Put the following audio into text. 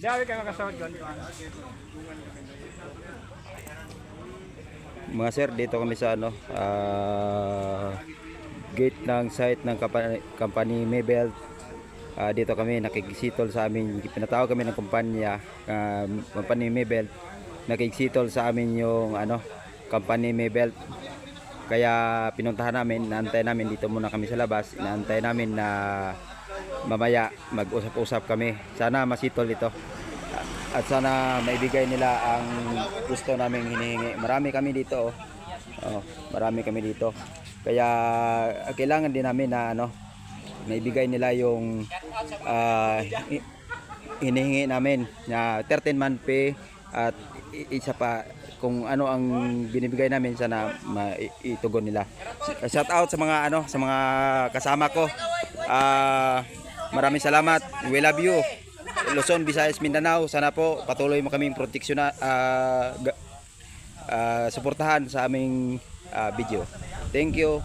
Dawi kayo makasawad ko. Mga sir, dito kami sa gate ng site ng company Maybelt. Dito kami nakiksitol sa amin, pinatawag kami ng kumpanya, company Maybelt. Nakiksitol sa amin yung company Maybelt. Kaya pinuntahan namin, naantay namin dito muna kami sa labas. Naantay namin na mamaya mag-usap-usap kami. Sana masitol ito. At sana maibigay nila ang gusto naming hinihingi. Marami kami dito. Marami kami dito. Kaya kailangan din namin na maibigay nila yung hinihingi namin na 13-month pay at isa pa kung ano ang binibigay namin, sana maitugon nila. Shout out sa mga sa mga kasama ko. Maraming salamat. We love you. Luzon, Visayas, Mindanao, sana po patuloy mo kaming proteksyon suportahan sa aming video. Thank you.